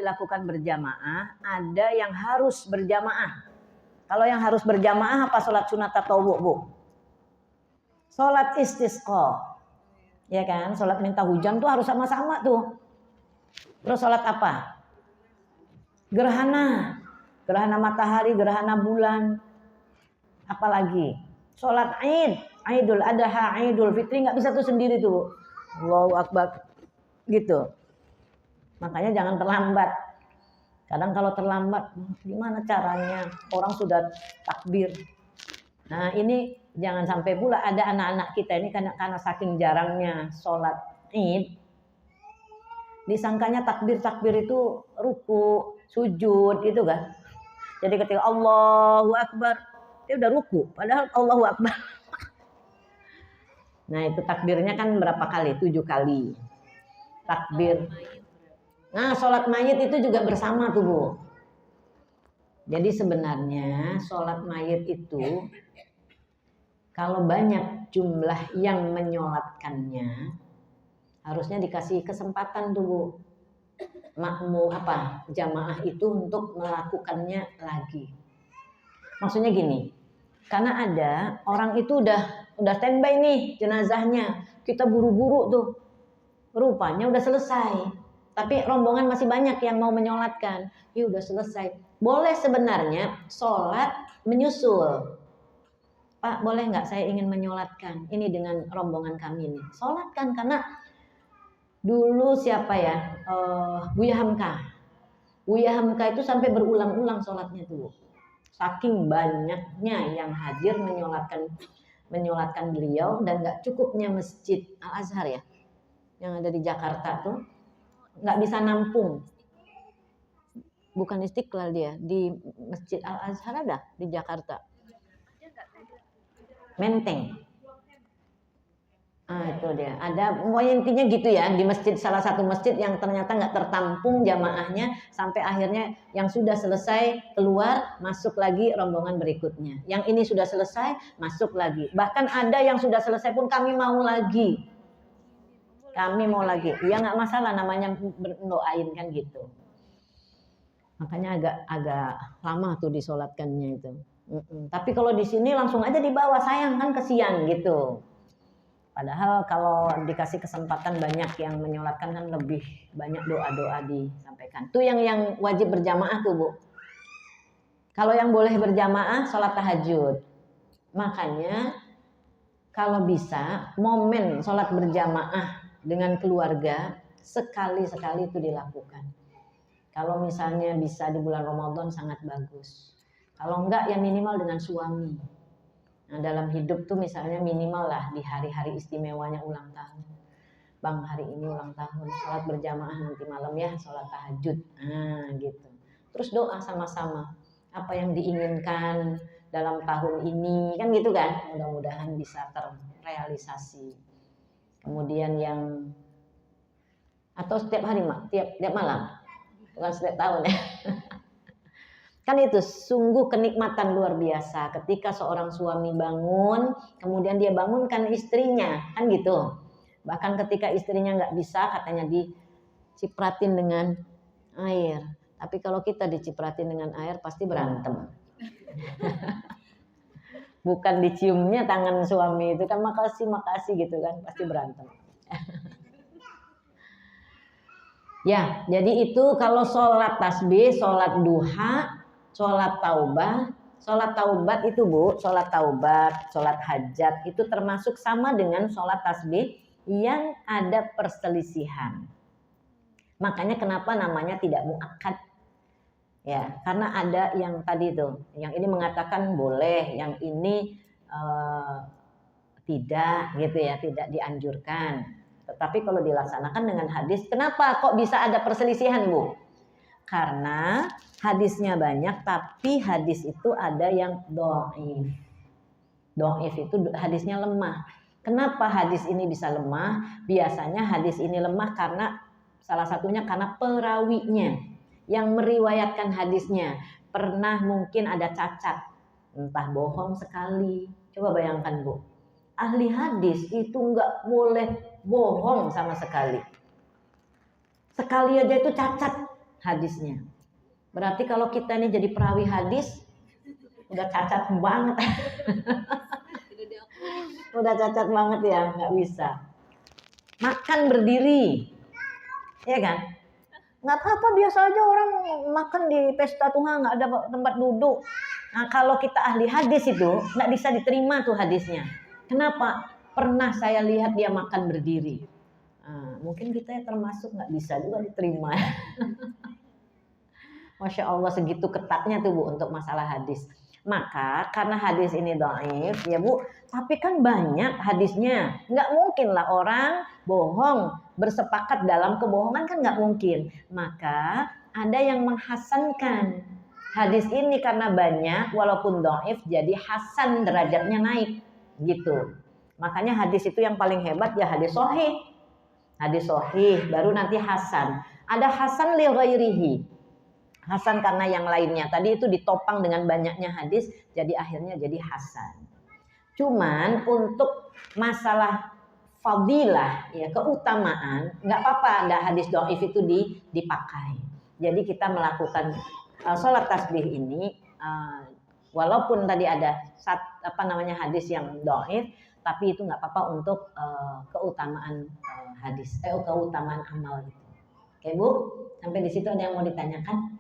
dilakukan berjamaah, ada yang harus berjamaah. Kalau yang harus berjamaah apa sholat sunat tatawwu, Bu? Sholat istisqa. Ya kan, sholat minta hujan tuh harus sama-sama tuh. Terus sholat apa? Gerhana. Gerhana matahari, gerhana bulan. Apalagi? Sholat Id, Idul Adha, Idul Fitri nggak bisa tuh sendiri tuh. Allahu Akbar. Gitu. Makanya jangan terlambat. Kadang kalau terlambat, gimana caranya? Orang sudah takbir. Nah ini jangan sampai pula ada anak-anak kita ini karena saking jarangnya sholat Id, disangkanya takbir itu ruku, sujud gitu kan. Jadi ketika Allahu Akbar, dia udah ruku, padahal Allahu Akbar. Nah itu takbirnya kan berapa kali? 7 kali. Takbir. Nah sholat mayit itu juga bersama tuh Bu. Jadi sebenarnya sholat mayit itu kalau banyak jumlah yang menyolatkannya, harusnya dikasih kesempatan tuh Bu. Makmum jamaah itu untuk melakukannya lagi. Maksudnya gini, karena ada orang itu udah standby nih jenazahnya, kita buru-buru tuh, rupanya udah selesai, tapi rombongan masih banyak yang mau menyolatkan, ya udah selesai. Boleh sebenarnya sholat menyusul. Pak, boleh nggak saya ingin menyolatkan ini dengan rombongan kami ini? Sholatkan, karena dulu siapa ya? Buya Hamka. Buya Hamka itu sampai berulang-ulang sholatnya tuh. Saking banyaknya yang hadir menyolatkan beliau, dan nggak cukupnya Masjid Al Azhar ya, yang ada di Jakarta tuh nggak bisa nampung. Bukan Istiqlal dia, di Masjid Al Azhar ada di Jakarta. Menteng. Itu dia. Ada, intinya gitu ya, di masjid, salah satu masjid yang ternyata nggak tertampung jamaahnya, sampai akhirnya yang sudah selesai keluar, masuk lagi rombongan berikutnya. Yang ini sudah selesai, masuk lagi. Bahkan ada yang sudah selesai pun kami mau lagi. Kami mau lagi. Ya nggak masalah, namanya berdoain kan gitu. Makanya agak lama tuh disolatkannya itu. Tapi kalau di sini langsung aja dibawa, sayang kan, kesian gitu. Padahal kalau dikasih kesempatan banyak yang menyolatkan kan lebih banyak doa-doa disampaikan. Itu yang wajib berjamaah tuh Bu. Kalau yang boleh berjamaah sholat tahajud. Makanya kalau bisa momen sholat berjamaah dengan keluarga sekali-sekali itu dilakukan. Kalau misalnya bisa di bulan Ramadan sangat bagus. Kalau enggak ya minimal dengan suami. Nah dalam hidup tuh misalnya minimal lah di hari-hari istimewanya ulang tahun. Bang hari ini ulang tahun, sholat berjamaah nanti malam ya, sholat tahajud. Nah gitu. Terus doa sama-sama. Apa yang diinginkan dalam tahun ini, kan gitu kan. Mudah-mudahan bisa terrealisasi. Kemudian yang, atau setiap hari tiap malam. Bukan setiap tahun ya. Kan itu sungguh kenikmatan luar biasa ketika seorang suami bangun, kemudian dia bangunkan istrinya, kan gitu. Bahkan ketika istrinya nggak bisa, katanya dicipratin dengan air. Tapi kalau kita dicipratin dengan air pasti berantem. Bukan diciumnya tangan suami itu kan, makasih gitu kan, pasti berantem. Ya, jadi itu kalau sholat tasbih, sholat duha, sholat taubat itu Bu, sholat taubat, sholat hajat itu termasuk sama dengan sholat tasbih yang ada perselisihan. Makanya kenapa namanya tidak muakkad? Ya, karena ada yang tadi tuh, yang ini mengatakan boleh, yang ini tidak gitu ya, tidak dianjurkan. Tetapi kalau dilaksanakan dengan hadis, kenapa kok bisa ada perselisihan Bu? Karena hadisnya banyak, tapi hadis itu ada yang dhaif. Dhaif itu hadisnya lemah. Kenapa hadis ini bisa lemah? Biasanya hadis ini lemah karena salah satunya karena perawinya yang meriwayatkan hadisnya pernah mungkin ada cacat, entah bohong sekali. Coba bayangkan Bu, ahli hadis itu nggak boleh bohong sama sekali. Sekali aja itu cacat. hadisnya. Berarti kalau kita ini jadi perawi hadis udah cacat banget. Udah cacat banget ya, nggak bisa. Makan berdiri, ya kan? Nggak apa-apa, biasa aja orang makan di pesta Tuhan nggak ada tempat duduk. Nah kalau kita ahli hadis itu nggak bisa diterima tuh hadisnya. Kenapa? Pernah saya lihat dia makan berdiri. Nah, mungkin kita ya termasuk nggak bisa juga diterima. Masya Allah, segitu ketatnya tuh Bu untuk masalah hadis. Maka karena hadis ini dhaif ya Bu, tapi kan banyak hadisnya. Nggak mungkin lah orang bohong, bersepakat dalam kebohongan kan nggak mungkin. Maka ada yang menghasankan hadis ini karena banyak, walaupun dhaif jadi hasan, derajatnya naik gitu. Makanya hadis itu yang paling hebat ya hadis sahih. Hadis sahih baru nanti hasan. Ada hasan li ghairihi. Hasan karena yang lainnya. Tadi itu ditopang dengan banyaknya hadis, jadi akhirnya jadi hasan. Cuman untuk masalah fadilah, ya keutamaan, nggak apa-apa ada hadis dhaif itu dipakai. Jadi kita melakukan sholat tasbih ini, walaupun tadi ada hadis yang dhaif, tapi itu nggak apa-apa untuk keutamaan hadis, keutamaan amal itu. Oke Bu, sampai di situ ada yang mau ditanyakan?